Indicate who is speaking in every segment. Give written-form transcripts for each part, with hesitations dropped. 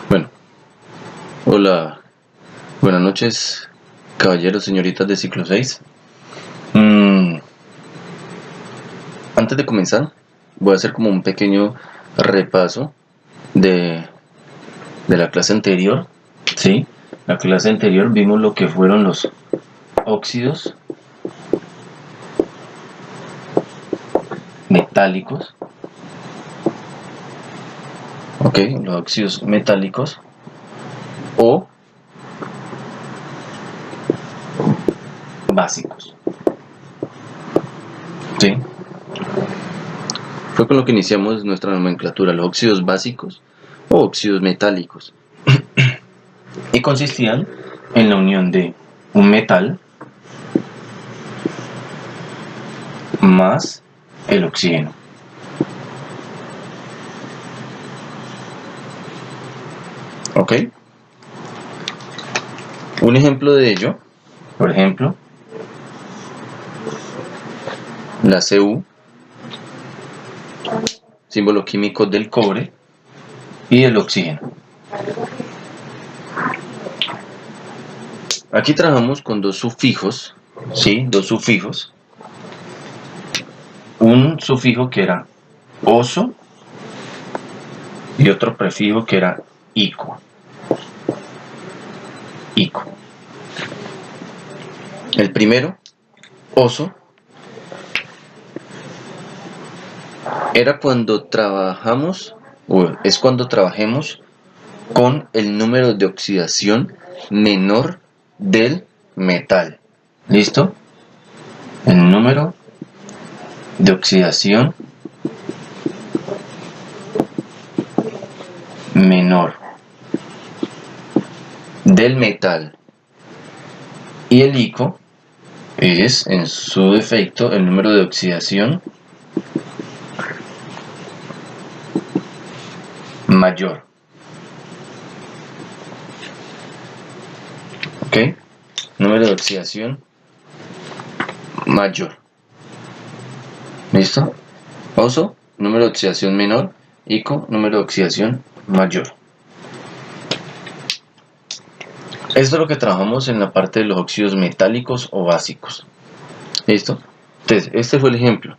Speaker 1: Bueno, hola, buenas noches, caballeros, señoritas de ciclo 6. Antes de comenzar, voy a hacer como un pequeño repaso de, de la clase anterior. Sí, la clase anterior vimos lo que fueron los óxidos metálicos. Ok, los óxidos metálicos o básicos. Sí, fue con lo que iniciamos nuestra nomenclatura, los óxidos básicos o óxidos metálicos. Y consistían en la unión de un metal más el oxígeno. ¿Ok? Un ejemplo de ello, por ejemplo, la Cu, símbolo químico del cobre, y el oxígeno. Aquí trabajamos con dos sufijos, ¿sí? Dos sufijos. Un sufijo que era oso y otro prefijo que era ico. Ico. El primero, oso, era cuando trabajamos, o es cuando trabajemos con el número de oxidación menor del metal. ¿Listo? El número de oxidación menor del metal. Y el ico es, en su defecto, el número de oxidación mayor. ¿Ok? Número de oxidación mayor. ¿Listo? Oso, número de oxidación menor. Ico, número de oxidación mayor. Esto es lo que trabajamos en la parte de los óxidos metálicos o básicos. ¿Listo? Entonces, este fue el ejemplo.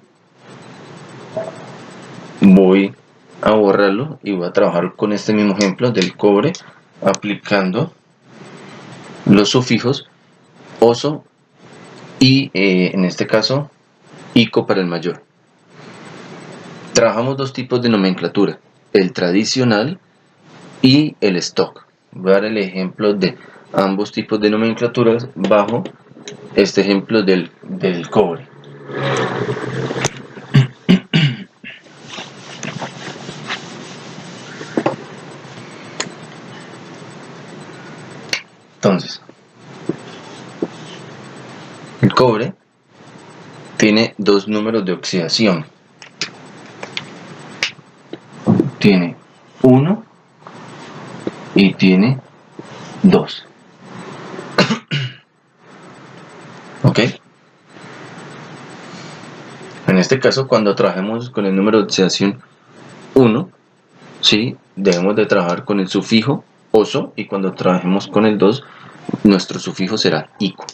Speaker 1: Voy a borrarlo y voy a trabajar con este mismo ejemplo del cobre, aplicando los sufijos oso y en este caso ico para el mayor. Trabajamos dos tipos de nomenclatura, el tradicional y el stock. Voy a dar el ejemplo de ambos tipos de nomenclaturas bajo este ejemplo del cobre. Entonces, el cobre tiene dos números de oxidación. Tiene 1 y tiene 2. ¿Ok? En este caso, cuando trabajemos con el número de oxidación 1, ¿sí? Debemos de trabajar con el sufijo oso, y cuando trabajemos con el 2, nuestro sufijo será ico.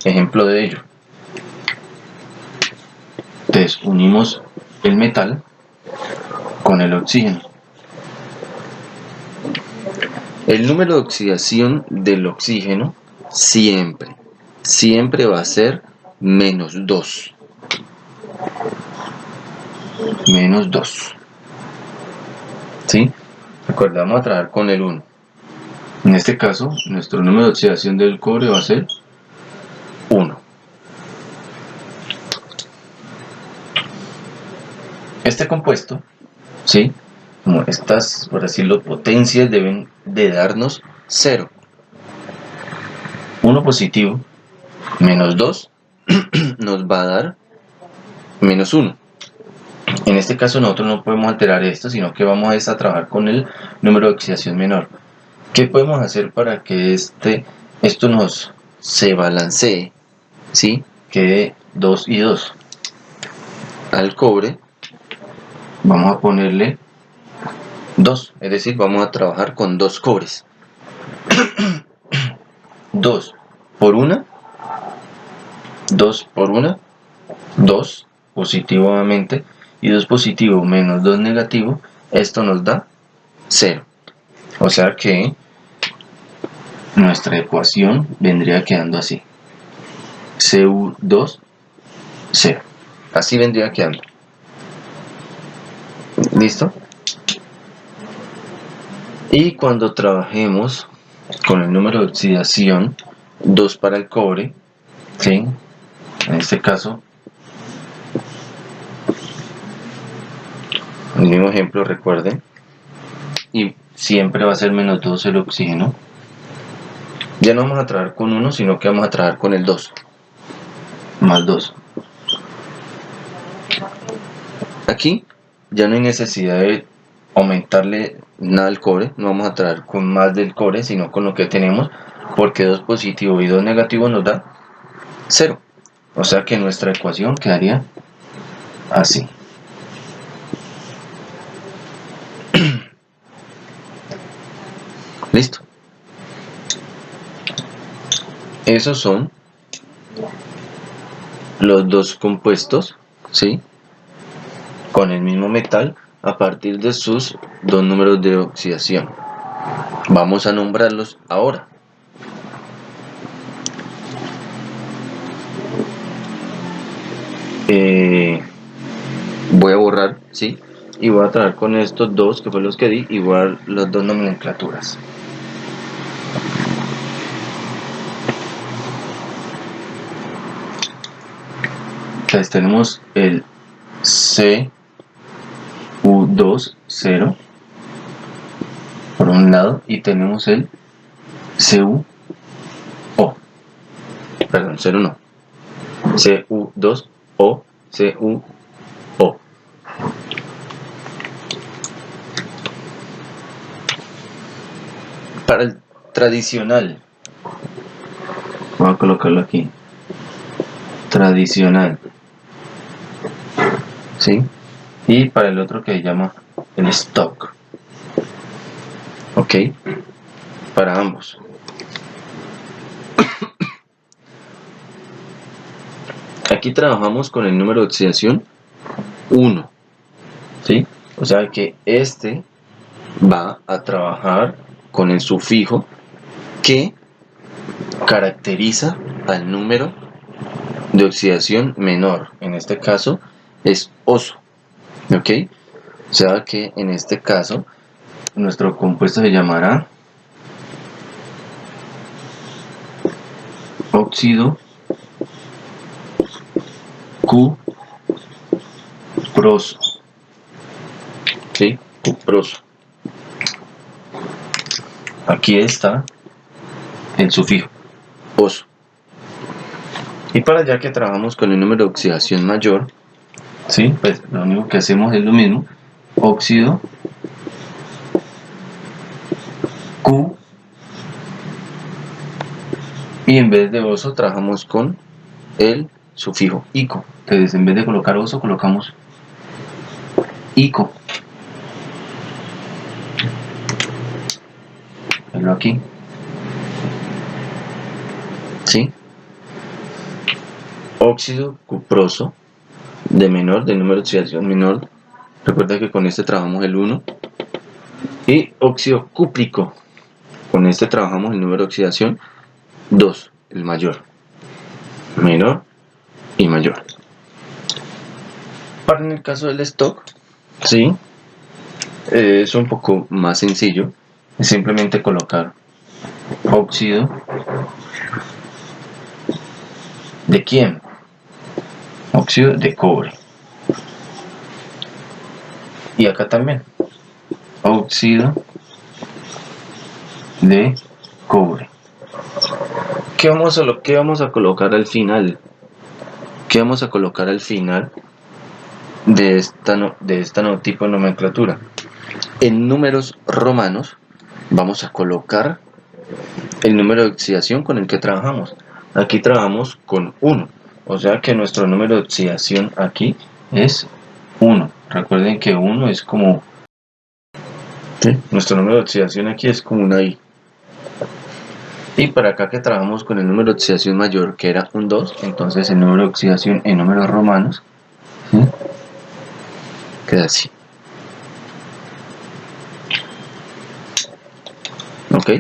Speaker 1: Ejemplo de ello. Entonces, unimos el metal con el oxígeno. El número de oxidación del oxígeno siempre va a ser menos 2. Menos 2. ¿Sí? Recuerda, vamos a trabajar con el 1. En este caso, nuestro número de oxidación del cobre va a ser 1. Este compuesto, ¿sí? Como estas, por decirlo, potencias deben de darnos 0. 1 positivo menos 2 nos va a dar menos 1. En este caso nosotros no podemos alterar esto, sino que vamos a trabajar con el número de oxidación menor. ¿Qué podemos hacer para que esto nos se balancee? ¿Sí? Quede 2 y 2. Al cobre vamos a ponerle 2, es decir, vamos a trabajar con 2 cobres. 2 por 1, 2 por 1, 2 positivo nuevamente, y 2 positivo menos 2 negativo, esto nos da 0. O sea que nuestra ecuación vendría quedando así: Cu2, 0. Así vendría quedando. ¿Listo? Y cuando trabajemos con el número de oxidación 2 para el cobre, ¿sí? En este caso, el mismo ejemplo, recuerden, y siempre va a ser menos 2 el oxígeno. Ya no vamos a trabajar con 1, sino que vamos a trabajar con el 2, más 2. Aquí ya no hay necesidad de aumentarle nada al cobre, no vamos a trabajar con más del cobre, sino con lo que tenemos, porque 2 positivo y 2 negativo nos da 0. O sea que nuestra ecuación quedaría así. Listo. Esos son los dos compuestos, ¿sí? Con el mismo metal a partir de sus dos números de oxidación. Vamos a nombrarlos ahora. Voy a borrar, ¿sí? Y voy a trabajar con estos dos que fueron los que di, y voy a dar las dos nomenclaturas. Entonces tenemos el Cu2,0 por un lado, y tenemos el Cu, perdón, 0 no, Cu2O, Cu. Para el tradicional, voy a colocarlo aquí, tradicional, ¿sí? Y para el otro que se llama el stock, ¿ok? Para ambos. Aquí trabajamos con el número de oxidación 1, ¿sí? O sea que este va a trabajar con el sufijo que caracteriza al número de oxidación menor. En este caso es oso, ¿ok? O sea que en este caso nuestro compuesto se llamará óxido cuproso, ¿sí? Cuproso. Aquí está el sufijo oso. Y para ya que trabajamos con el número de oxidación mayor, ¿sí? Pues lo único que hacemos es lo mismo: óxido Q, y en vez de oso trabajamos con el sufijo ico. Entonces en vez de colocar oso colocamos ico. Verlo aquí, ¿sí? Óxido cuproso de menor, de número de oxidación menor. Recuerda que con este trabajamos el 1. Y óxido cúprico, con este trabajamos el número de oxidación 2, el mayor, menor y mayor. Para en el caso del stock, ¿sí? Es un poco más sencillo. Es simplemente colocar óxido de quién, óxido de cobre, y acá también óxido de cobre. ¿Qué vamos a colocar al final? ¿Qué vamos a colocar al final de esta tipo de nomenclatura? En números romanos vamos a colocar el número de oxidación con el que trabajamos. Aquí trabajamos con 1, o sea que nuestro número de oxidación aquí es 1. Recuerden que 1 es como ¿Sí? Nuestro número de oxidación aquí es como una I. Y para acá que trabajamos con el número de oxidación mayor, que era un 2, entonces el número de oxidación en números romanos, ¿sí?, queda así. ¿Ok?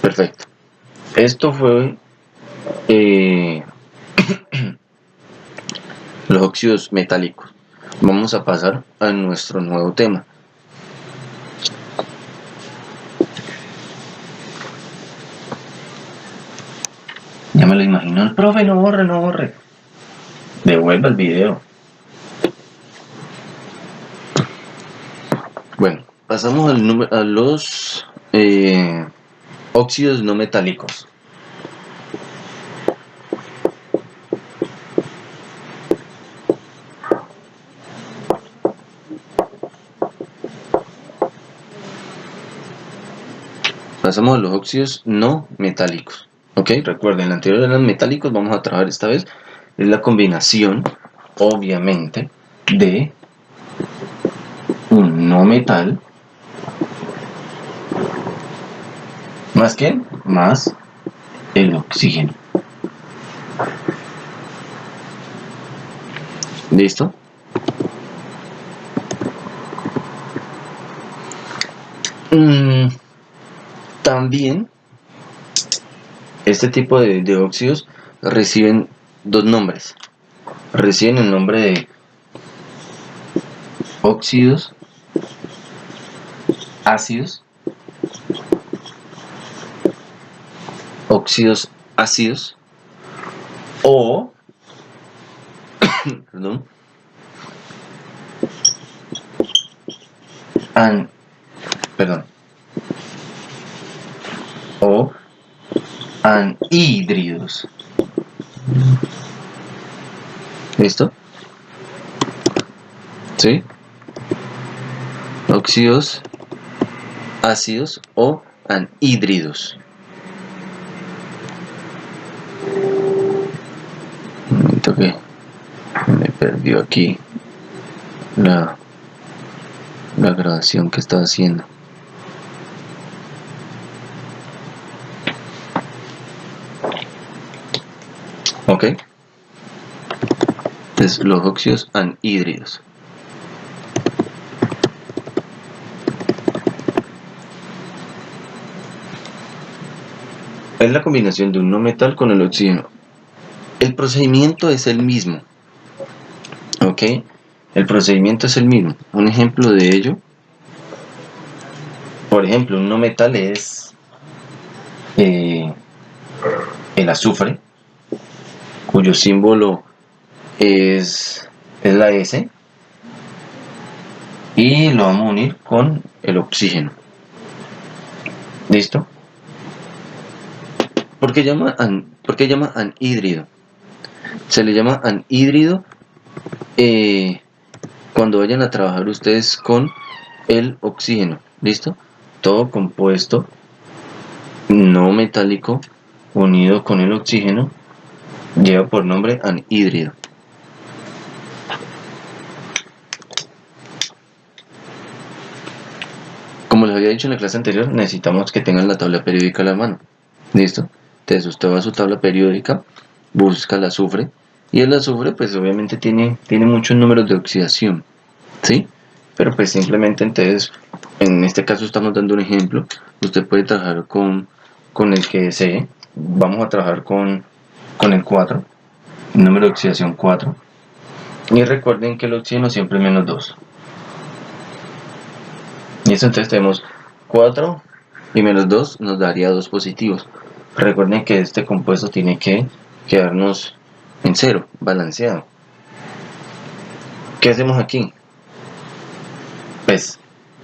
Speaker 1: Perfecto. Esto fue los óxidos metálicos. Vamos a pasar a nuestro nuevo tema. Ya me lo imagino. El profe, no borre, no borre. Devuelva el video. Bueno, pasamos a los óxidos no metálicos. Pasamos a los óxidos no metálicos. ¿Ok? Recuerden, el anterior eran metálicos, vamos a trabajar esta vez. Es la combinación, obviamente, de un no metal más que más el oxígeno. ¿Listo? También este tipo de óxidos reciben dos nombres. Reciben el nombre de óxidos ácidos, óxidos ácidos o perdón, o anhídridos. ¿Listo? ¿Sí? Óxidos ácidos o anhídridos. Un momento que me perdió aquí la grabación que estaba haciendo. Ok. Entonces, los óxidos anhídridos. Es la combinación de un no metal con el oxígeno. El procedimiento es el mismo. ¿Ok? El procedimiento es el mismo. Un ejemplo de ello, por ejemplo, un no metal es el azufre, cuyo símbolo es la S, y lo vamos a unir con el oxígeno. ¿Listo? ¿Por qué llama anhídrido? Se le llama anhídrido cuando vayan a trabajar ustedes con el oxígeno. ¿Listo? Todo compuesto no metálico unido con el oxígeno lleva por nombre anhídrido. Como les había dicho en la clase anterior, necesitamos que tengan la tabla periódica a la mano. ¿Listo? Entonces usted va a su tabla periódica, busca el azufre, y el azufre pues obviamente tiene muchos números de oxidación, ¿sí? Pero pues simplemente entonces, en este caso estamos dando un ejemplo, usted puede trabajar con el que desee. Vamos a trabajar con el 4, número de oxidación 4, y recuerden que el oxígeno siempre es menos 2. Y eso entonces tenemos 4 y menos 2 nos daría 2 positivos. Recuerden que este compuesto tiene que quedarnos en 0, balanceado. ¿Qué hacemos aquí? Pues,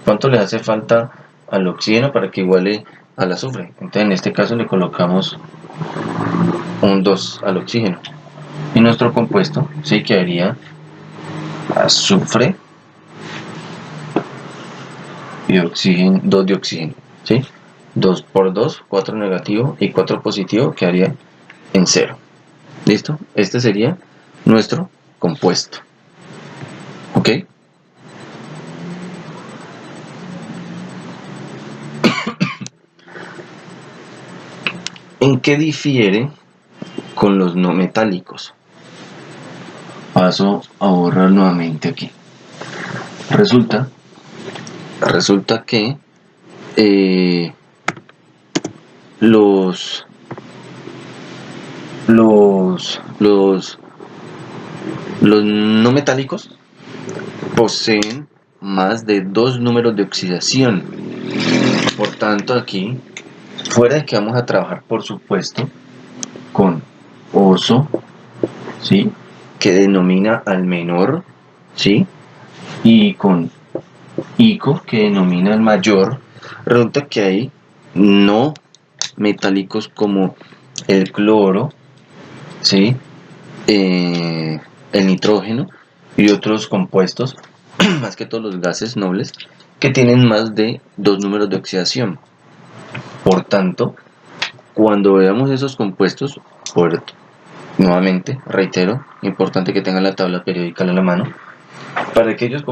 Speaker 1: ¿cuánto le hace falta al oxígeno para que iguale al azufre? Entonces en este caso le colocamos un 2 al oxígeno. Y nuestro compuesto sí quedaría azufre y oxígeno, 2 de oxígeno, ¿sí? 2 por 2, 4 negativo y 4 positivo quedaría en 0. ¿Listo? Este sería nuestro compuesto. ¿Ok? ¿En qué difiere con los no metálicos? Paso a borrar nuevamente aquí. Resulta que los no metálicos poseen más de 2 números de oxidación. Por tanto, aquí, fuera de que vamos a trabajar, por supuesto, con oso, ¿sí?, que denomina al menor, ¿sí?, y con ico, que denomina al mayor, resulta que hay no metálicos como el cloro, ¿sí?, el nitrógeno y otros compuestos, más que todos los gases nobles, que tienen más de 2 números de oxidación. Por tanto, cuando veamos esos compuestos, nuevamente, reitero, importante que tengan la tabla periódica a la mano, para aquellos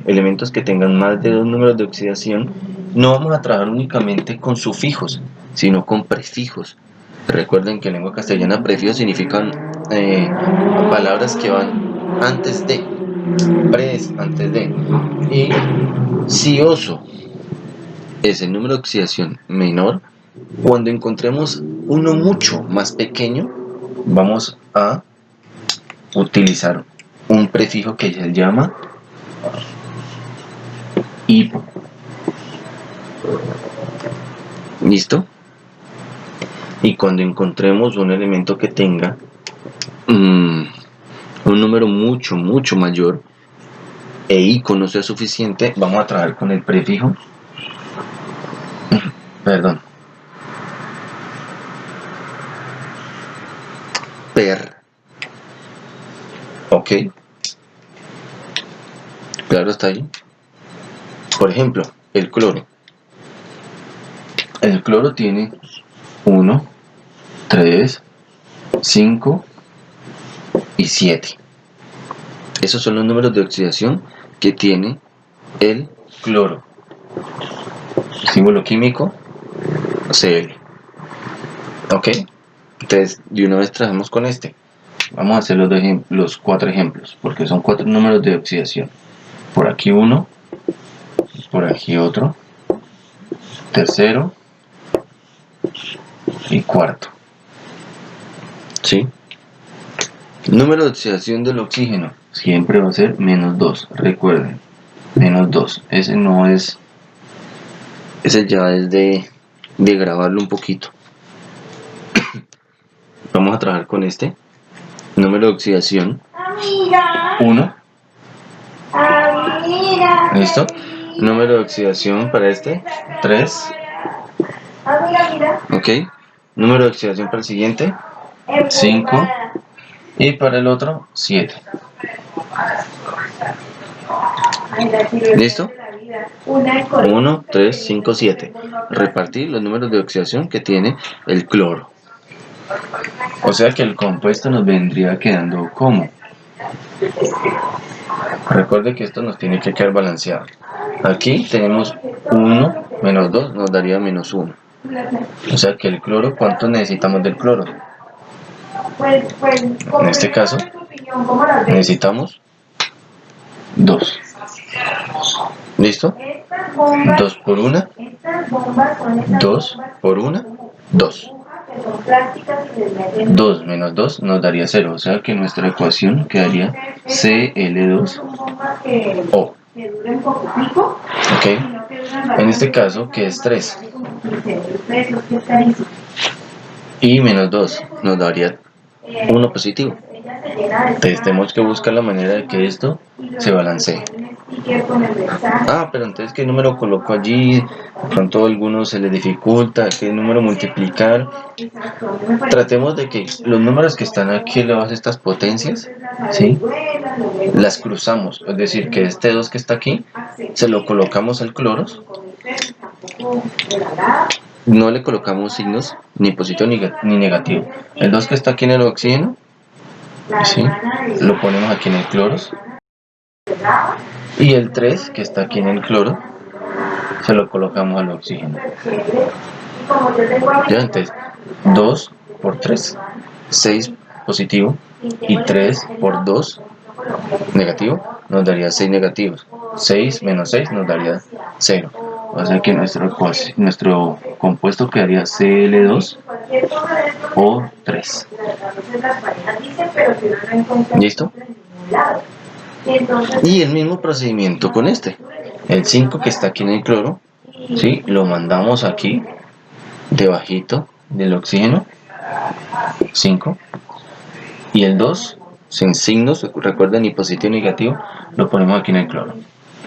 Speaker 1: elementos que tengan más de 2 números de oxidación, no vamos a trabajar únicamente con sufijos, sino con prefijos. Recuerden que en lengua castellana prefijos significan palabras que van antes de, antes de. Y si oso es el número de oxidación menor, cuando encontremos uno mucho más pequeño, vamos a utilizar un prefijo que se llama hipo. ¿Listo? Y cuando encontremos un elemento que tenga un número mucho mayor e ico no sea suficiente, vamos a trabajar con el prefijo per. Ok, claro, está ahí. Por ejemplo, el cloro. El cloro tiene 1, 3, 5 y 7. Esos son los números de oxidación que tiene el cloro. Símbolo químico Cl. Ok, entonces de una vez trabajamos con este. Vamos a hacer los 4 ejemplos, porque son 4 números de oxidación. Por aquí uno, por aquí otro, tercero y cuarto. ¿Sí? Número de oxidación del oxígeno siempre va a ser menos 2. Recuerden, menos 2. Ese no es. Ese ya es de grabarlo un poquito. Vamos a trabajar con este. Número de oxidación 1. ¿Listo? Número de oxidación para este 3. Ok. Número de oxidación para el siguiente 5. Y para el otro 7. ¿Listo? 1, 3, 5, 7. Repartir los números de oxidación que tiene el cloro. O sea que el compuesto nos vendría quedando como. Recuerde que esto nos tiene que quedar balanceado. Aquí tenemos 1 menos 2 nos daría menos 1. O sea que el cloro, ¿cuánto necesitamos del cloro? En este caso, necesitamos 2. ¿Listo? 2 por 1, 2 por 1, 2. 2 menos 2 nos daría 0, o sea que nuestra ecuación quedaría Cl2O. Ok, en este caso, que es 3. Y menos 2 nos daría 1 positivo. Entonces tenemos que buscar la manera de que esto se balancee. Pero entonces ¿qué número coloco allí? De pronto a algunos se les dificulta, ¿qué número multiplicar? Tratemos de que los números que están aquí elevados a estas potencias, ¿sí?, las cruzamos, es decir, que este 2 que está aquí, se lo colocamos al cloro, no le colocamos signos ni positivo ni negativo. El 2 que está aquí en el oxígeno, ¿sí?, lo ponemos aquí en el cloro. Y el 3 que está aquí en el cloro, se lo colocamos al oxígeno. Ya, entonces, 2 por 3, 6 positivo, y 3 por 2 negativo, nos daría 6 negativos. 6 menos 6 nos daría 0. O sea que nuestro compuesto quedaría Cl2 o 3. ¿Listo? Y el mismo procedimiento con este. El 5 que está aquí en el cloro, ¿sí? Lo mandamos aquí, debajito del oxígeno. 5. Y el 2, sin signos, recuerden, ni positivo ni negativo, lo ponemos aquí en el cloro.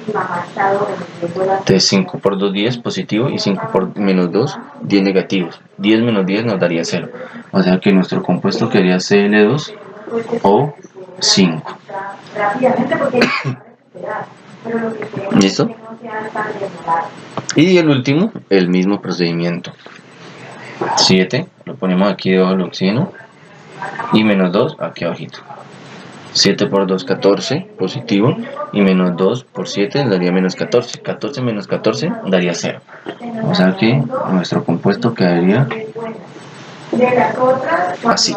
Speaker 1: Entonces 5 por 2, 10 positivo, y 5 por menos 2, 10 negativos. 10 menos 10 nos daría 0. O sea que nuestro compuesto quedaría Cl2 o 5. ¿Listo? Y el último, el mismo procedimiento. 7, lo ponemos aquí debajo del oxígeno, y menos 2 aquí abajito. 7 por 2, 14, positivo, y menos 2 por 7 daría menos 14. 14 menos 14 daría 0. O sea que nuestro compuesto quedaría así.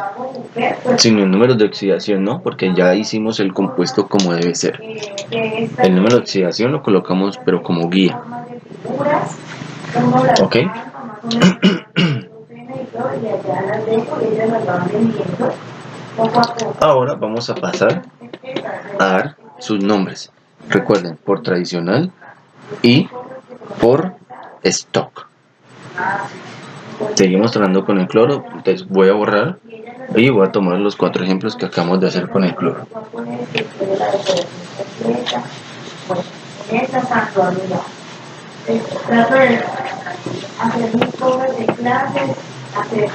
Speaker 1: Sin el número de oxidación, ¿no? Porque ya hicimos el compuesto como debe ser. El número de oxidación lo colocamos, pero como guía. ¿Ok? Ahora vamos a pasar a dar sus nombres. Recuerden, por tradicional y por stock. Seguimos trabajando con el cloro, entonces voy a borrar y voy a tomar los 4 ejemplos que acabamos de hacer con el cloro. Trato de hacer mis cosas de clases, hacer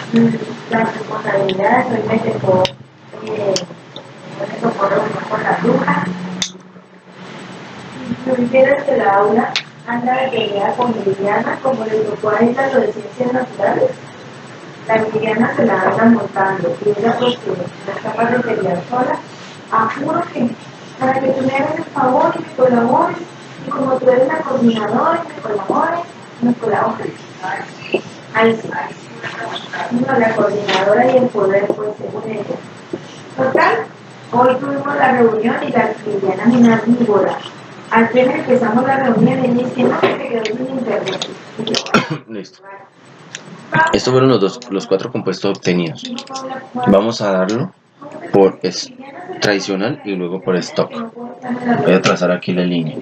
Speaker 1: las responsabilidades, hoy me tocó reunión con la bruja. Lo que quiero es que la aula anda de pelea con Liliana, como le tocó a ella lo de ciencias naturales. La Liliana se la anda montando y ella pues que no es capaz de pelear sola. Apuro que para que tú me hagas el favor y me colabores, y como tú eres la coordinadora y me colabores. Ahí sí. No, la coordinadora y el poder pues según ella. Total, hoy tuvimos la reunión y la Liliana ni bola. Al final empezamos la reunión y dice, no, que se quedó sin internet. Listo. Estos fueron los 4 compuestos obtenidos. Vamos a darlo por tradicional y luego por stock. Voy a trazar aquí la línea.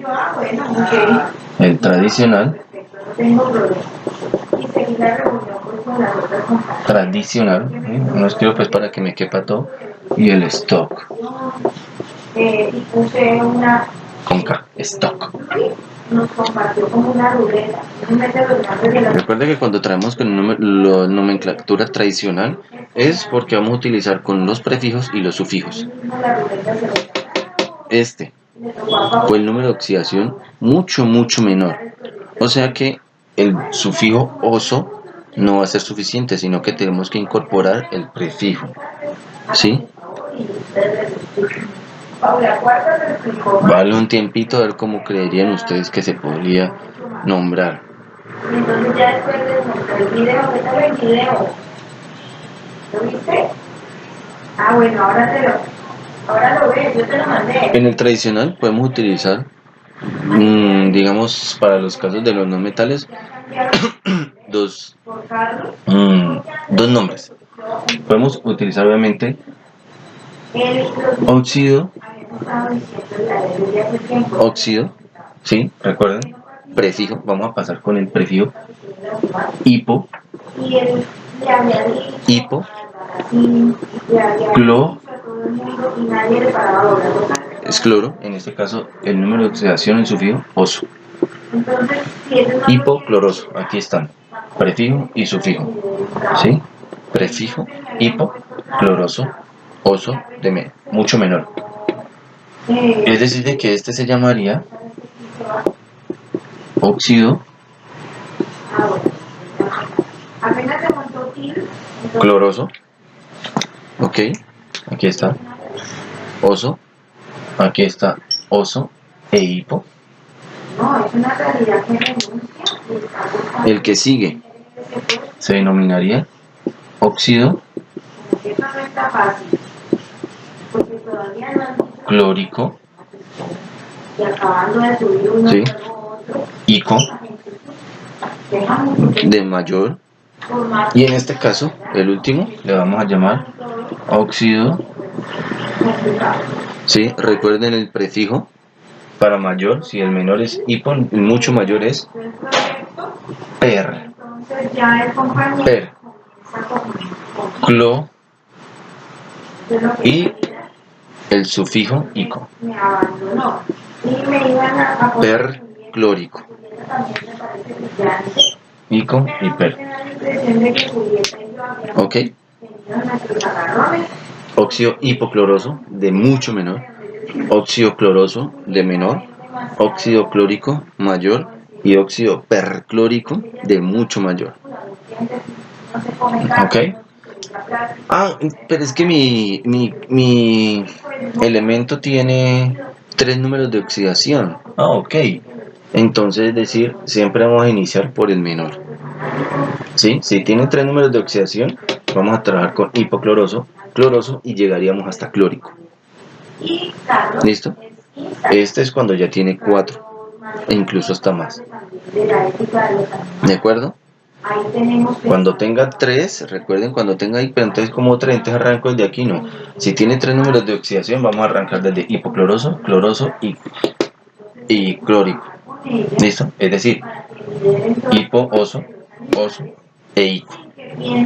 Speaker 1: El tradicional. Tradicional. No escribo pues para que me quepa todo. Y el stock. Con K, stock. Nos compartió como una ruleta. Recuerde que cuando traemos con la nomenclatura tradicional es porque vamos a utilizar con los prefijos y los sufijos. Este fue el número de oxidación mucho menor. O sea que el sufijo oso no va a ser suficiente, sino que tenemos que incorporar el prefijo. ¿Sí? Vale un tiempito a ver cómo creerían ustedes que se podría nombrar. Entonces ya después les mostré el video, ¿qué tal el video? ¿Lo viste? Ah, bueno, ahora lo ves, yo te lo mandé. En el tradicional podemos utilizar, digamos, para los casos de los no metales, dos nombres. Podemos utilizar obviamente óxido, ¿sí? Recuerden, prefijo, vamos a pasar con el prefijo hipo, clo, es cloro, en este caso el número de oxidación en sufijo oso. Hipocloroso, aquí están, prefijo y sufijo, ¿sí? Prefijo, hipo, cloroso, oso, mucho menor. Es decir, de que este se llamaría óxido cloroso, ok, aquí está, oso, aquí está oso e hipo. El que sigue se denominaría óxido clórico, ¿sí? Ico de mayor, y en este caso el último le vamos a llamar óxido, ¿sí? Recuerden el prefijo para mayor, si el menor es hipo, el mucho mayor es per, clo, y el sufijo ico, perclórico, ico y per. ¿Ok? Óxido hipocloroso de mucho menor, óxido cloroso de menor, óxido clórico mayor y óxido perclórico de mucho mayor. ¿Ok? Ah, pero es que mi elemento tiene 3 números de oxidación. Ah, ok. Entonces, es decir, siempre vamos a iniciar por el menor. ¿Sí? Si tiene 3 números de oxidación, vamos a trabajar con hipocloroso, cloroso y llegaríamos hasta clórico. ¿Listo? Este es cuando ya tiene 4 e incluso hasta más. ¿De acuerdo? Cuando tenga 3, recuerden, cuando tenga ahí, pero entonces como 3, entonces arranco desde aquí, no. Si tiene 3 números de oxidación, vamos a arrancar desde hipocloroso, cloroso y clórico. ¿Listo? Es decir, hipo, oso e ico.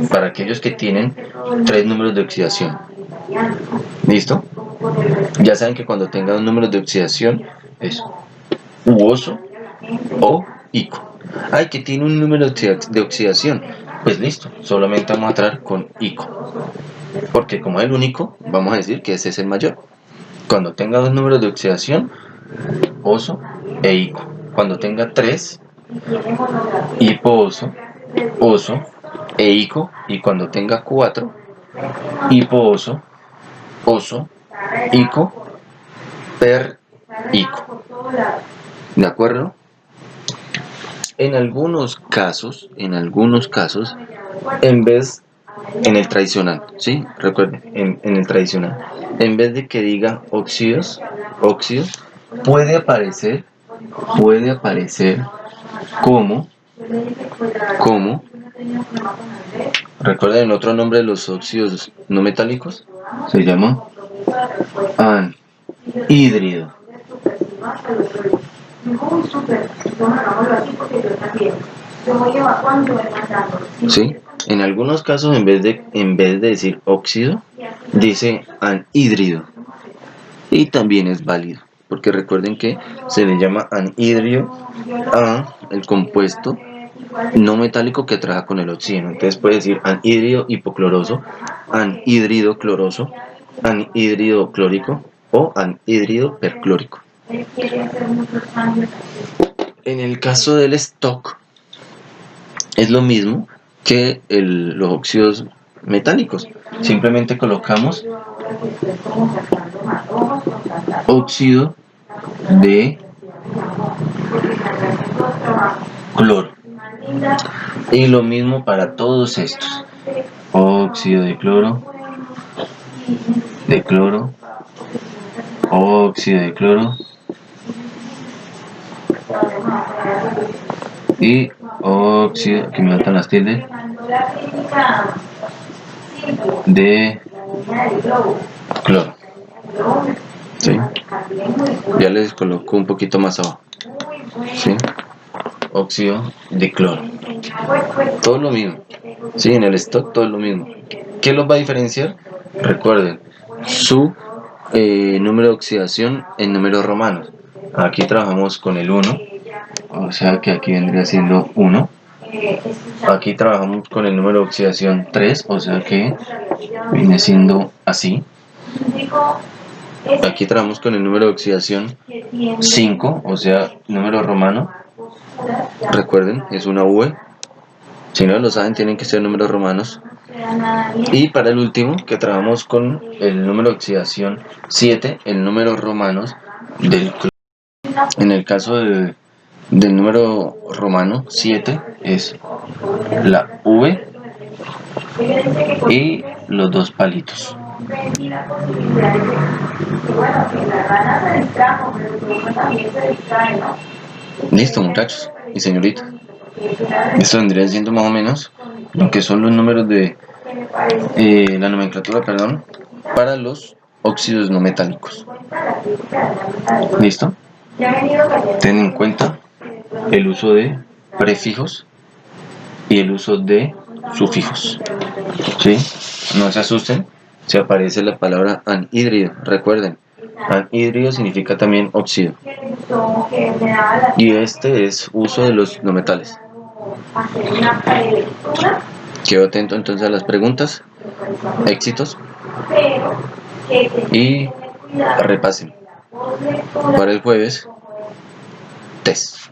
Speaker 1: Para aquellos que tienen 3 números de oxidación. ¿Listo? Ya saben que cuando tenga 2 números de oxidación es oso o ico. Ay, que tiene un número de oxidación. Pues listo, solamente vamos a tratar con ico. Porque como es el único, vamos a decir que ese es el mayor. Cuando tenga 2 números de oxidación, oso e ico. Cuando tenga 3, hipo-oso, oso e ico. Y cuando tenga 4, hipo-oso, oso, ico, per ico. ¿De acuerdo? En algunos casos, en vez, en el tradicional, ¿sí? Recuerden, en el tradicional, en vez de que diga óxidos, puede aparecer como, recuerden el otro nombre de los óxidos no metálicos, se llama anhídrido. ¿Sí? En algunos casos, en vez de decir óxido, dice anhídrido. Y también es válido, porque recuerden que se le llama anhídrido a el compuesto no metálico que trabaja con el oxígeno. Entonces puede decir anhídrido hipocloroso, anhídrido cloroso, anhídrido clórico o anhídrido perclórico. En el caso del stock, es lo mismo que los óxidos metálicos. Simplemente colocamos óxido de cloro. Y lo mismo para todos estos. Óxido de cloro, óxido de cloro y óxido, que me faltan las tildes, de cloro. ¿Sí? Ya les coloco un poquito más abajo. ¿Sí? Óxido de cloro. Todo lo mismo. Sí, en el stock todo lo mismo. ¿Qué los va a diferenciar? Recuerden, su número de oxidación en números romanos. Aquí trabajamos con el 1, o sea que aquí vendría siendo 1. Aquí trabajamos con el número de oxidación 3, o sea que viene siendo así. Aquí trabajamos con el número de oxidación 5, o sea, número romano. Recuerden, es una V. Si no lo saben, tienen que ser números romanos. Y para el último, que trabajamos con el número de oxidación 7, el número romanos del cloro. En el caso del número romano 7 es la V y los dos palitos. Listo, muchachos y señoritas. Esto vendría siendo más o menos lo que son los números de la nomenclatura, perdón, para los óxidos no metálicos. ¿Listo? Ten en cuenta el uso de prefijos y el uso de sufijos. ¿Sí? No se asusten si aparece la palabra anhídrido. Recuerden, anhídrido significa también óxido. Y este es uso de los no metales. Quedo atento entonces a las preguntas. Éxitos. Y repasen. Para el jueves, test.